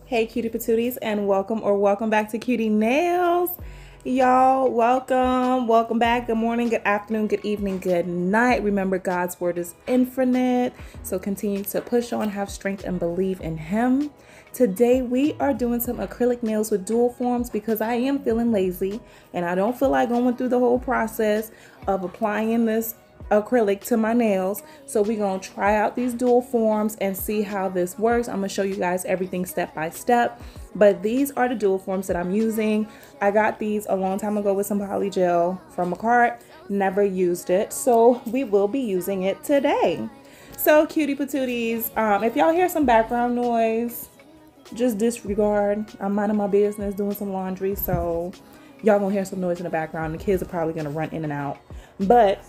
Hey cutie patooties, and welcome back to Cutie Nails. Y'all, welcome back. Good morning, good afternoon, good evening, good night. Remember, God's word is infinite, so continue to push on, have strength, and believe in him. Today we are doing some acrylic nails with dual forms because I am feeling lazy and I don't feel like going through the whole process of applying this acrylic to my nails. So we're gonna try out these dual forms and see how this works. I'm gonna show you guys everything step by step, but these are the dual forms that I'm using. I got these a long time ago with some poly gel from a cart, never used it, so we will be using it today. So cutie patooties, if y'all hear some background noise, just disregard. I'm minding my business doing some laundry, so y'all gonna hear some noise in the background. The kids are probably gonna run in and out, but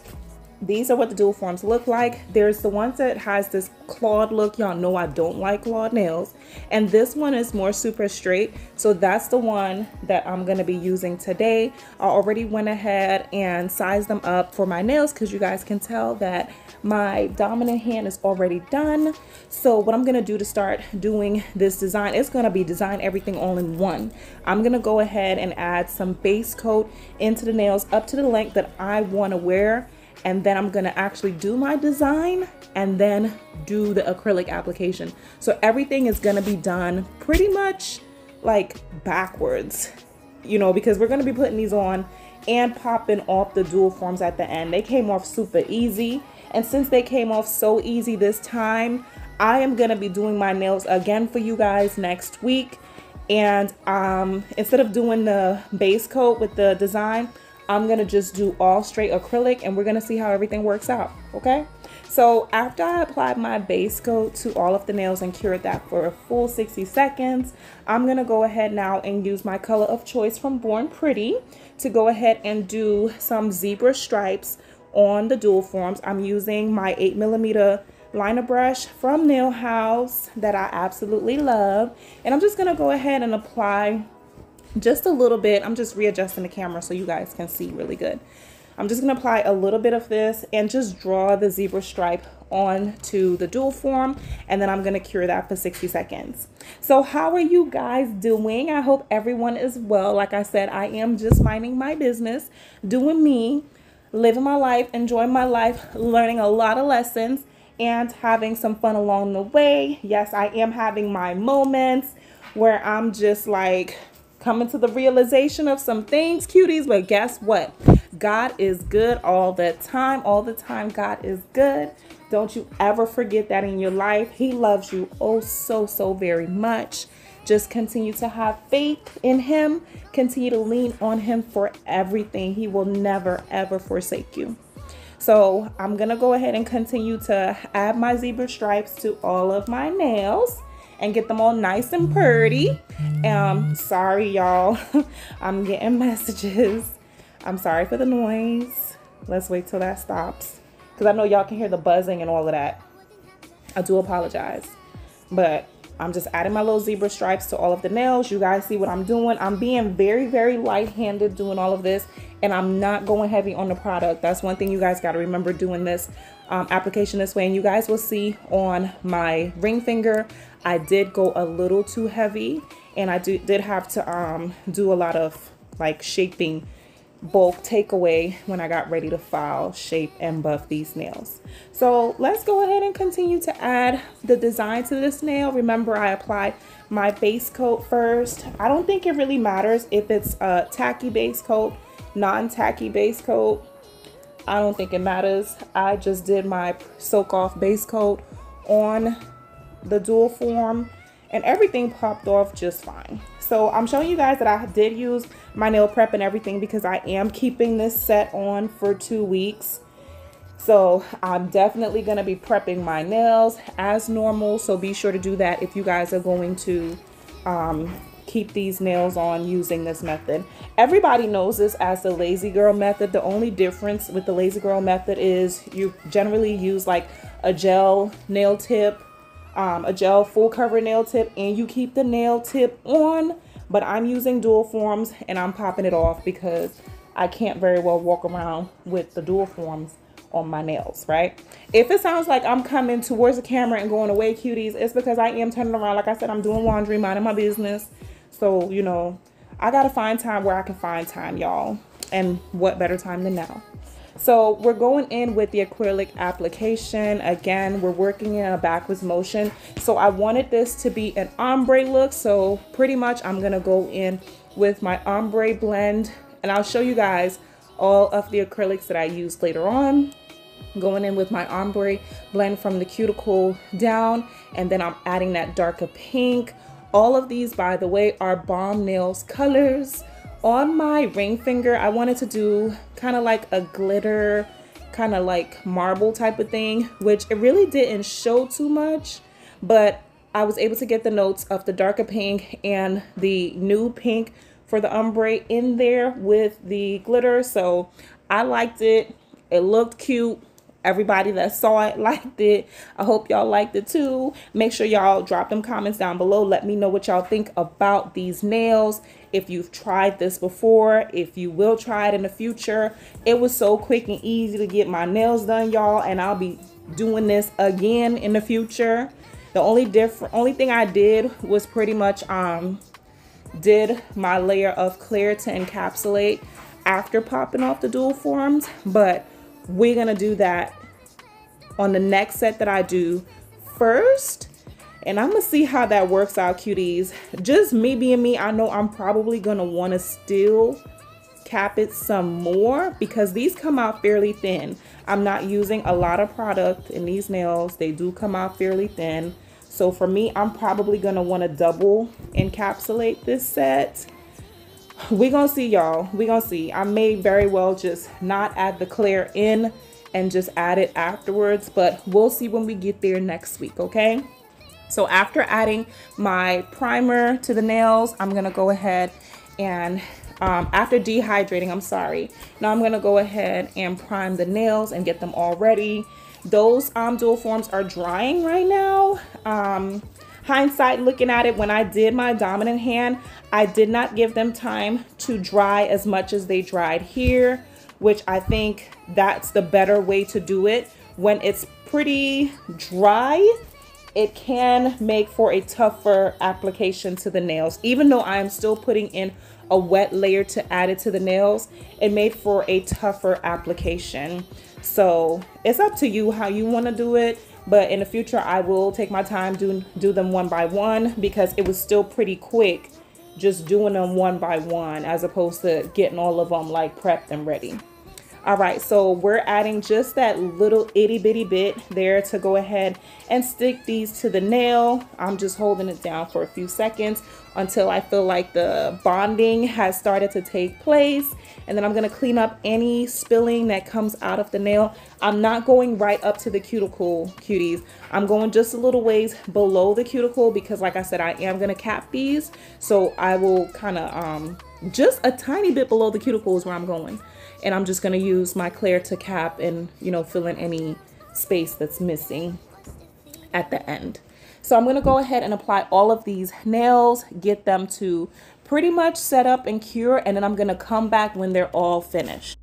these are what the dual forms look like. There's the ones that has this clawed look. Y'all know I don't like clawed nails. And this one is more super straight. So that's the one that I'm going to be using today. I already went ahead and sized them up for my nails because you guys can tell that my dominant hand is already done. So what I'm going to do to start doing this design, it's going to be design everything all in one. I'm going to go ahead and add some base coat into the nails up to the length that I want to wear. And then I'm gonna actually do my design and then do the acrylic application. So everything is gonna be done pretty much like backwards, you know, because we're gonna be putting these on and popping off the dual forms at the end. They came off super easy. And since they came off so easy this time, I am gonna be doing my nails again for you guys next week. And instead of doing the base coat with the design, I'm gonna just do all straight acrylic and we're gonna see how everything works out, okay? So after I applied my base coat to all of the nails and cured that for a full 60 seconds, I'm gonna go ahead now and use my color of choice from Born Pretty to go ahead and do some zebra stripes on the dual forms. I'm using my 8mm liner brush from Nail House that I absolutely love. And I'm just gonna go ahead and apply just a little bit. I'm just readjusting the camera so you guys can see really good. I'm just gonna apply a little bit of this and just draw the zebra stripe onto the dual form, and then I'm gonna cure that for 60 seconds. So how are you guys doing? I hope everyone is well. Like I said, I am just minding my business, doing me, living my life, enjoying my life, learning a lot of lessons and having some fun along the way. Yes, I am having my moments where I'm just like coming to the realization of some things, cuties, but guess what? God is good all the time. All the time, God is good. Don't you ever forget that in your life. He loves you oh so very much. Just continue to have faith in him. Continue to lean on him for everything. He will never ever forsake you. So I'm gonna go ahead and continue to add my zebra stripes to all of my nails and get them all nice and pretty. Sorry y'all, I'm getting messages. I'm sorry for the noise. Let's wait till that stops because I know y'all can hear the buzzing and all of that. I do apologize, but I'm just adding my little zebra stripes to all of the nails. You guys see what I'm doing. I'm being very light-handed doing all of this, and I'm not going heavy on the product. That's one thing you guys got to remember doing this application this way. And you guys will see on my ring finger, I did go a little too heavy, and I did have to do a lot of like shaping, bulk takeaway when I got ready to file, shape, and buff these nails. So let's go ahead and continue to add the design to this nail. Remember, I applied my base coat first. I don't think it really matters if it's a tacky base coat, non-tacky base coat. I don't think it matters. I just did my soak off base coat on the dual form and everything popped off just fine. So I'm showing you guys that I did use my nail prep and everything because I am keeping this set on for 2 weeks. So I'm definitely going to be prepping my nails as normal. So be sure to do that if you guys are going to keep these nails on using this method. Everybody knows this as the lazy girl method. The only difference with the lazy girl method is you generally use like a gel nail tip, a gel full cover nail tip, and you keep the nail tip on. But I'm using dual forms and I'm popping it off because I can't very well walk around with the dual forms on my nails, right? If it sounds like I'm coming towards the camera and going away, cuties, it's because I am turning around. Like I said, I'm doing laundry, minding my business. So, you know, I gotta find time where I can find time, y'all. And what better time than now? So we're going in with the acrylic application. Again, we're working in a backwards motion. So I wanted this to be an ombre look. So pretty much I'm gonna go in with my ombre blend, and I'll show you guys all of the acrylics that I used later on. Going in with my ombre blend from the cuticle down, and then I'm adding that darker pink. All of these, by the way, are Bomb Nails colors. On my ring finger, I wanted to do kind of like a glitter, kind of like marble type of thing, which it really didn't show too much, but I was able to get the notes of the darker pink and the nude pink for the ombre in there with the glitter. So I liked it. It looked cute. Everybody that saw it liked it. I hope y'all liked it too. Make sure y'all drop them comments down below. Let me know what y'all think about these nails. If you've tried this before, if you will try it in the future. It was so quick and easy to get my nails done, y'all, and I'll be doing this again in the future. The only thing I did was pretty much did my layer of clear to encapsulate after popping off the dual forms, but we're gonna do that on the next set that I do first, and I'm gonna see how that works out, cuties. Just me being me, I know I'm probably gonna want to still cap it some more because these come out fairly thin. I'm not using a lot of product in these nails. They do come out fairly thin. So for me, I'm probably gonna want to double encapsulate this set. We're gonna see, y'all. We're gonna see. I may very well just not add the clear in and just add it afterwards, but we'll see when we get there next week, okay? So after adding my primer to the nails, I'm gonna go ahead and after dehydrating, now I'm gonna go ahead and prime the nails and get them all ready. Those dual forms are drying right now. Hindsight, looking at it, when I did my dominant hand, I did not give them time to dry as much as they dried here, which I think that's the better way to do it. When it's pretty dry, it can make for a tougher application to the nails. Even though I am still putting in a wet layer to add it to the nails, it made for a tougher application. So it's up to you how you want to do it. But in the future, I will take my time, do them one by one, because it was still pretty quick just doing them one by one as opposed to getting all of them like prepped and ready. All right, so we're adding just that little itty bitty bit there to go ahead and stick these to the nail. I'm just holding it down for a few seconds until I feel like the bonding has started to take place. And then I'm gonna clean up any spilling that comes out of the nail. I'm not going right up to the cuticle, cuties. I'm going just a little ways below the cuticle because, like I said, I am gonna cap these. So I will kind of, just a tiny bit below the cuticle is where I'm going. And I'm just gonna use my clear to cap and, you know, fill in any space that's missing at the end. So I'm gonna go ahead and apply all of these nails, get them to pretty much set up and cure, and then I'm gonna come back when they're all finished.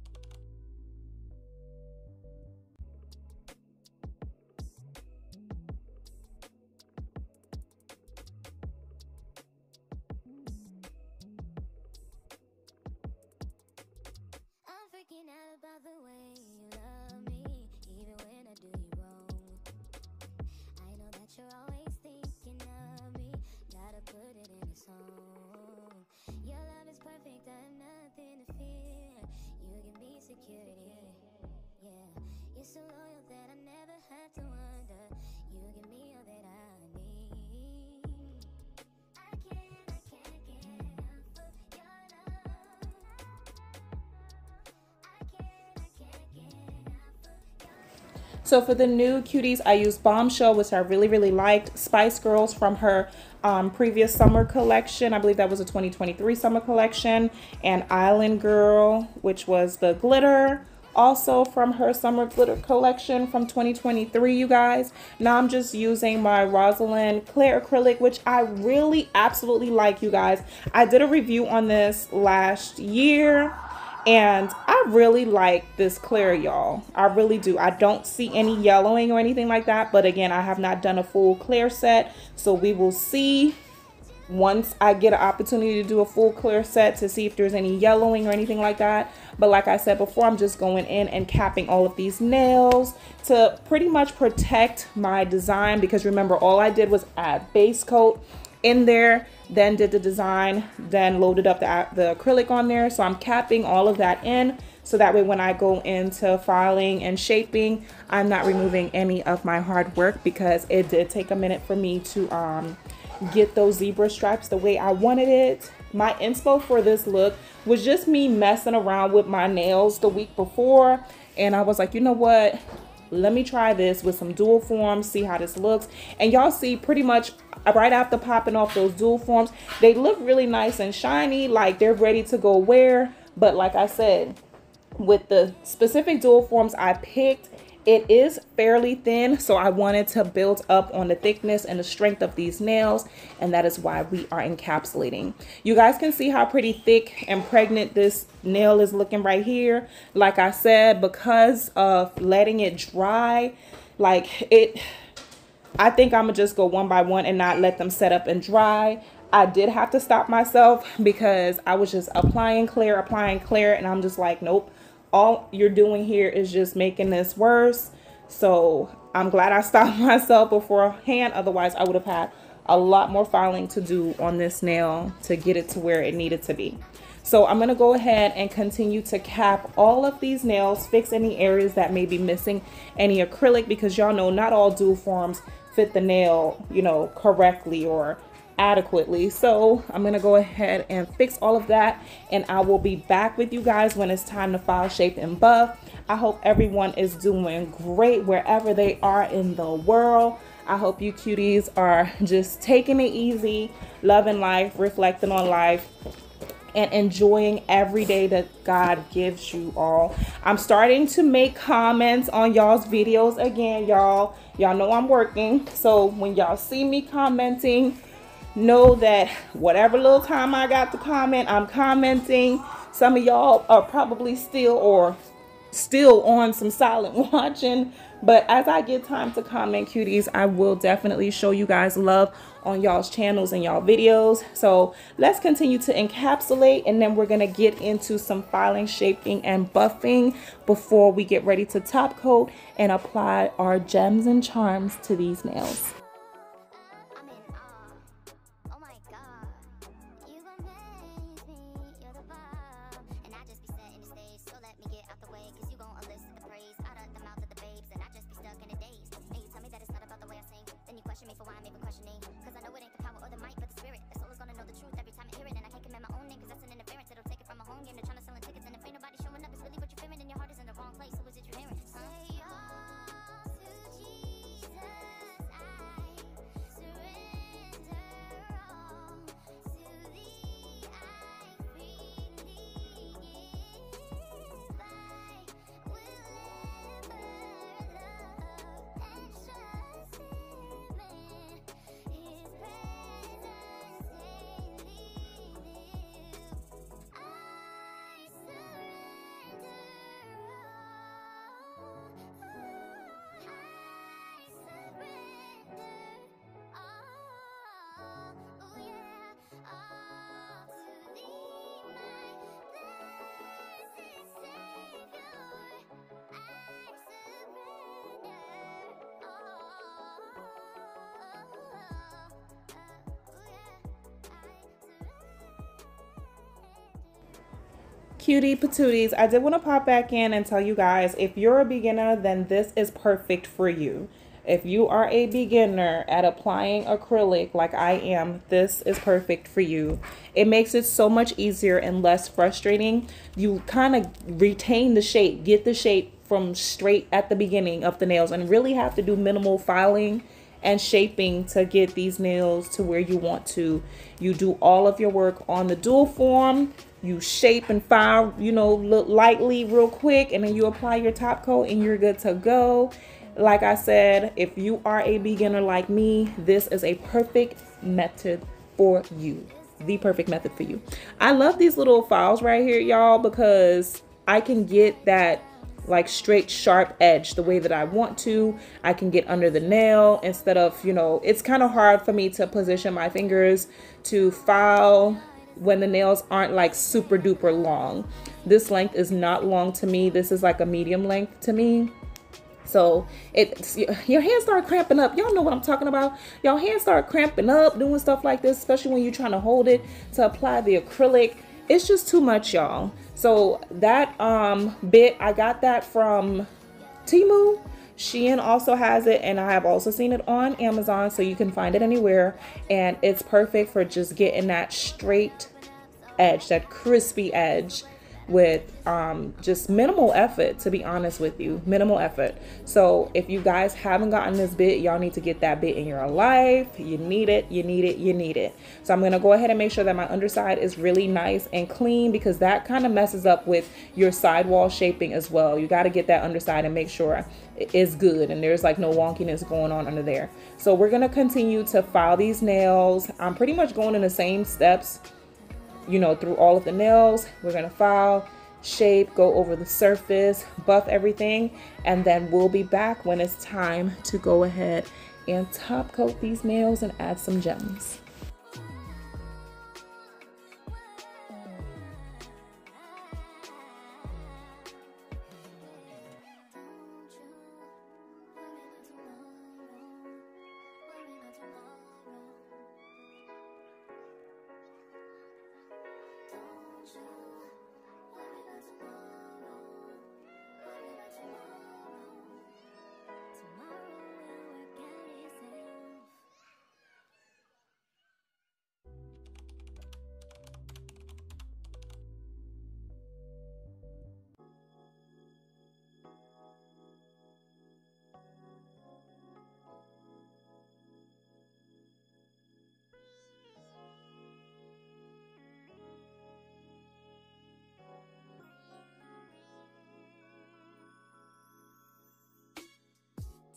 So loyal that I never had to wonder. You give me all that I need. I can't get enough of your love. I can't get enough of your love. So for the new cuties, I used Bombshell, which I really liked. Spice Girls from her previous summer collection. I believe that was a 2023 summer collection. And Island Girl, which was the glitter, also from her summer glitter collection from 2023, you guys. Now I'm just using my Rosalind Clear Acrylic, which I really absolutely like, you guys. I did a review on this last year And I really like this clear, y'all. I really do. I don't see any yellowing or anything like that. But again, I have not done a full clear set. So we will see once I get an opportunity to do a full clear set to see if there's any yellowing or anything like that. But like I said before, I'm just going in and capping all of these nails to pretty much protect my design. Because remember, all I did was add base coat in there, then did the design, then loaded up the acrylic on there. So I'm capping all of that in, so that way when I go into filing and shaping, I'm not removing any of my hard work, because it did take a minute for me to get those zebra stripes the way I wanted it. My inspo for this look was just me messing around with my nails the week before, and I was like, you know what, let me try this with some dual forms, see how this looks. And y'all see, pretty much right after popping off those dual forms, they look really nice and shiny, like they're ready to go wear. But like I said, with the specific dual forms I picked, it is fairly thin, so I wanted to build up on the thickness and the strength of these nails, and that is why we are encapsulating. You guys can see how pretty thick and pregnant this nail is looking right here. Like I said, because of letting it dry, I think I'm gonna just go one by one and not let them set up and dry. I did have to stop myself because I was just applying clear, and I'm just like, nope. All you're doing here is just making this worse. So I'm glad I stopped myself beforehand. Otherwise, I would have had a lot more filing to do on this nail to get it to where it needed to be. So I'm going to go ahead and continue to cap all of these nails, fix any areas that may be missing any acrylic, because y'all know not all dual forms fit the nail, you know, correctly or adequately. So I'm going to go ahead and fix all of that, and I will be back with you guys when it's time to file, shape, and buff. I hope everyone is doing great wherever they are in the world. I hope you cuties are just taking it easy, loving life, reflecting on life, and enjoying every day that God gives you all. I'm starting to make comments on y'all's videos again, y'all. Y'all know I'm working. So when y'all see me commenting, know that whatever little time I got to comment, I'm commenting. Some of y'all are probably still on some silent watching, but as I get time to comment, cuties, I will definitely show you guys love on y'all's channels and y'all videos. So let's continue to encapsulate, and then we're gonna get into some filing, shaping, and buffing before we get ready to top coat and apply our gems and charms to these nails. I'm in awe. Oh my God, you amaze me. You're the vibe, and I just be setting the stage. So let me get out the way, 'cause you gon' elicit the praise out of the mouth of the babes, and I just be stuck in the daze. And you tell me that it's not about the way I sing, then you question me for why I'm even questioning. 'Cause I know it ain't the power or the mic, but the spirit. The soul is gonna know the truth every time I hear it, and I can't command my own name, 'cause that's an interference. It'll take it from a home game. They're trying to sell tickets, and if ain't nobody showing up, it's really what you're fearing, and your heart is in the wrong place. Who is it you're hearing? Say all to Jesus, I surrender all. To thee I freely give. I will ever love and trust Him, and His presence daily live. I surrender all. I surrender all. Oh yeah, all to thee, my blessed Savior. I surrender all. Oh yeah, Cutie patooties, I did want to pop back in and tell you guys, if you're a beginner, then this is perfect for you. If you are a beginner at applying acrylic like I am, this is perfect for you. It makes it so much easier and less frustrating. You kind of retain the shape, get the shape from straight at the beginning of the nails, and really have to do minimal filing and shaping to get these nails to where you want to. You do all of your work on the dual form, you shape and file, you know, look lightly real quick, and then you apply your top coat and you're good to go. Like I said, if you are a beginner like me, this is a perfect method for you. the perfect method for you. I love these little files right here, y'all, because I can get that like straight sharp edge the way that I want to. I can get under the nail instead of, you know, it's kind of hard for me to position my fingers to file when the nails aren't like super duper long. This length is not long to me. This is like a medium length to me. So it's, your hands start cramping up. Y'all know what I'm talking about. Your hands start cramping up doing stuff like this, especially when you're trying to hold it to apply the acrylic. It's just too much, y'all. So that bit, I got that from Temu. Shein also has it, and I have also seen it on Amazon, so you can find it anywhere. And it's perfect for just getting that straight edge, that crispy edge, with just minimal effort, to be honest with you, minimal effort. So if you guys haven't gotten this bit, y'all need to get that bit in your life. You need it, you need it, you need it. So I'm gonna go ahead and make sure that my underside is really nice and clean, because that kind of messes up with your sidewall shaping as well. You got to get that underside and make sure it's good and there's like no wonkiness going on under there. So we're gonna continue to file these nails. I'm pretty much going in the same steps, you know, through all of the nails. We're gonna file, shape, go over the surface, buff everything, and then we'll be back when it's time to go ahead and top coat these nails and add some gems.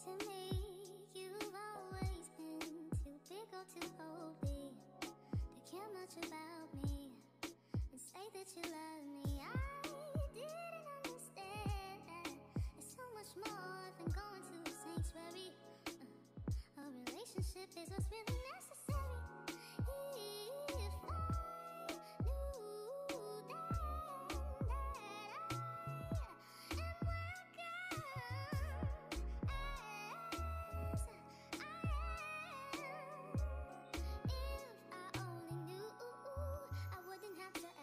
To me, you've always been too big or too oldie to care much about me and say that you love me. I didn't understand that it's so much more than going to a sanctuary. A relationship is what's really necessary. If I knew then that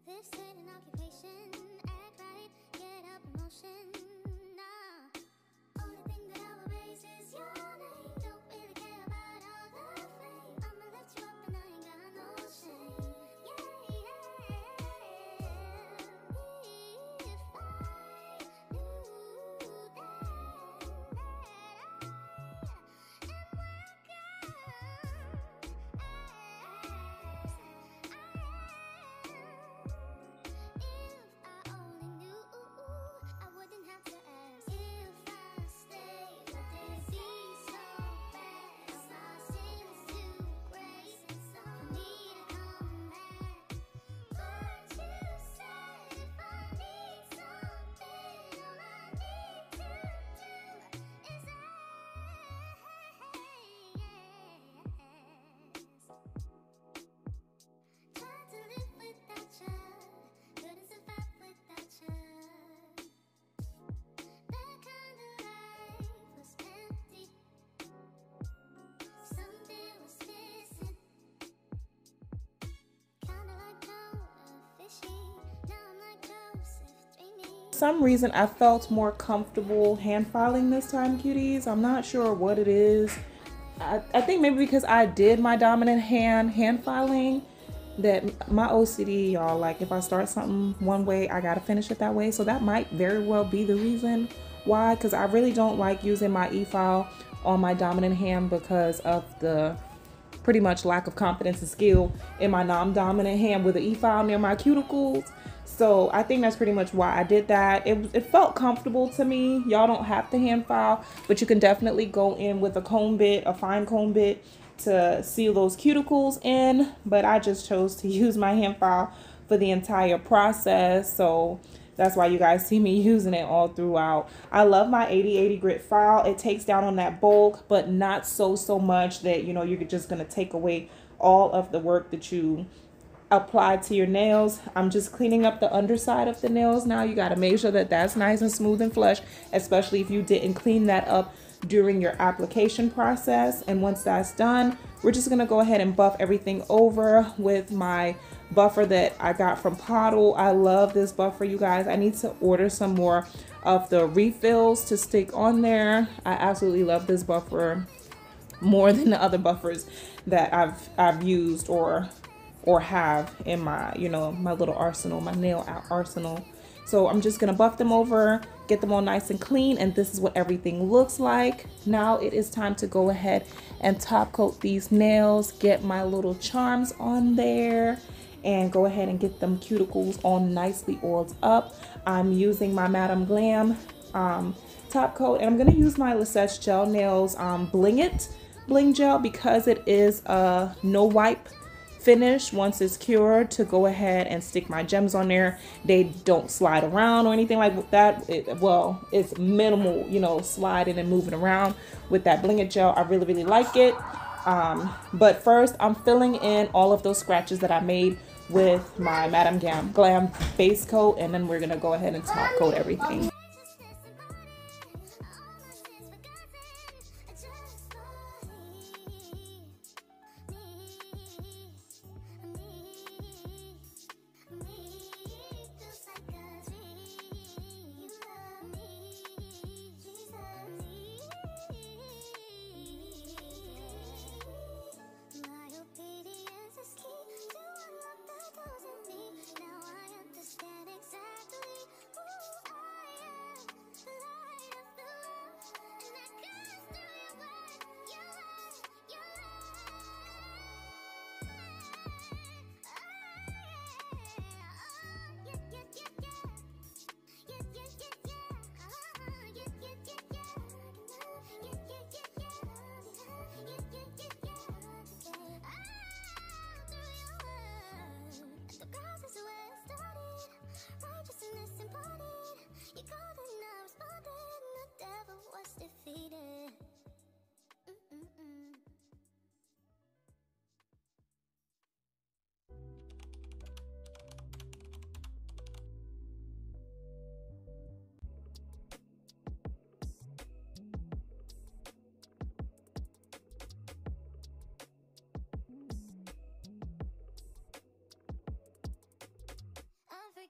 this ain't an occupation, act right, get up in motion, nah. Only thing that I'll erase is your name. Don't really care about all the fame. I'ma lift you up and I ain't got no shame. Yeah, yeah. If I knew For some reason I felt more comfortable hand filing this time, cuties. I'm not sure what it is. I think maybe because I did my dominant hand filing, that my OCD, y'all, like if I start something one way, I gotta finish it that way. So that might very well be the reason Why? Because I really don't like using my e-file on my dominant hand because of the pretty much lack of confidence and skill in my non-dominant hand with the e-file near my cuticles. So I think that's pretty much why I did that. It felt comfortable to me. Y'all don't have to hand file, but you can definitely go in with a comb bit, a fine comb bit, to seal those cuticles in. But I just chose to use my hand file for the entire process. So that's why you guys see me using it all throughout. I love my 80/80 grit file. It takes down on that bulk, but not so much that, you know, you're just gonna take away all of the work that you apply to your nails. I'm just cleaning up the underside of the nails now. You got to make sure that that's nice and smooth and flush, especially if you didn't clean that up during your application process. And once that's done, we're just gonna go ahead and buff everything over with my buffer that I got from Pottle. I love this buffer, you guys. I need to order some more of the refills to stick on there. I absolutely love this buffer more than the other buffers that I've used or have in my, you know, my little arsenal, my nail arsenal. So I'm just gonna buff them over, get them all nice and clean, and this is what everything looks like. Now it is time to go ahead and top coat these nails, get my little charms on there, and go ahead and get them cuticles all nicely oiled up. I'm using my Madam Glam top coat, and I'm gonna use my Lisette Gel Nails Bling Gel because it is a no wipe finish once it's cured, to go ahead and stick my gems on there. They don't slide around or anything like that. Well, it's minimal, you know, sliding and moving around with that Bling Gel. I really like it. But first I'm filling in all of those scratches that I made with my Madam Glam base coat, and then we're gonna go ahead and top coat everything.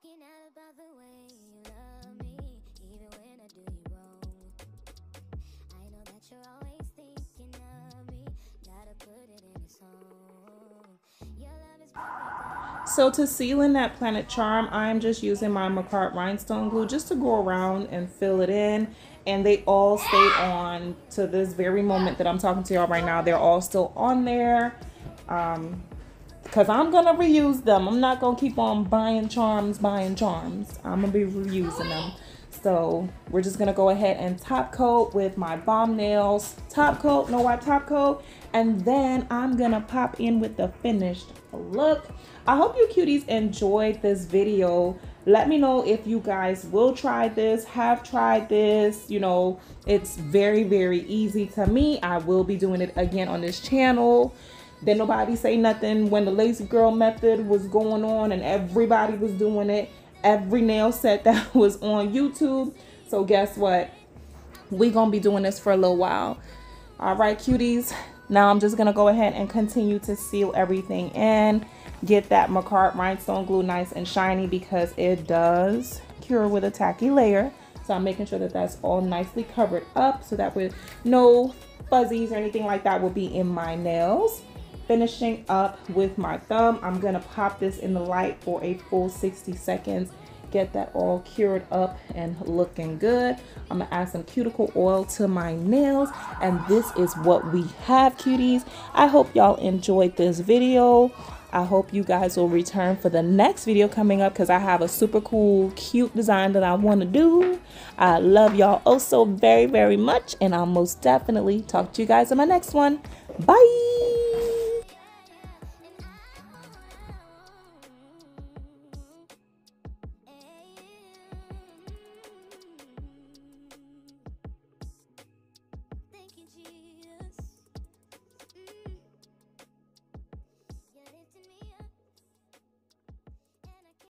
Out about the way you love me, even when I do you wrong. I know that you're always thinking of me, gotta put it in a song. Your love is perfect. So to seal in that Planet Charm, I'm just using my McCart rhinestone glue just to go around and fill it in, and they all stay on to this very moment that I'm talking to y'all right now. They're all still on there. Because I'm going to reuse them. I'm not going to keep on buying charms. I'm going to be reusing them. So we're just going to go ahead and top coat with my Bomb Nails top coat, no wipe top coat. And then I'm going to pop in with the finished look. I hope you cuties enjoyed this video. Let me know if you guys will try this, have tried this. You know, it's very easy to me. I will be doing it again on this channel. Then nobody say nothing when the lazy girl method was going on and everybody was doing it. Every nail set that was on YouTube. So guess what? We gonna be doing this for a little while. All right, cuties. Now I'm just gonna go ahead and continue to seal everything in. Get that McCart rhinestone glue nice and shiny because it does cure with a tacky layer. So I'm making sure that that's all nicely covered up so that way no fuzzies or anything like that will be in my nails. Finishing up with my thumb, I'm gonna pop this in the light for a full 60 seconds. get that all cured up and looking good. I'm gonna add some cuticle oil to my nails, and this is what we have, cuties. I hope y'all enjoyed this video. I hope you guys will return for the next video coming up, because I have a super cool, cute design that I want to do. I love y'all oh so very, very much, and I'll most definitely talk to you guys in my next one. Bye.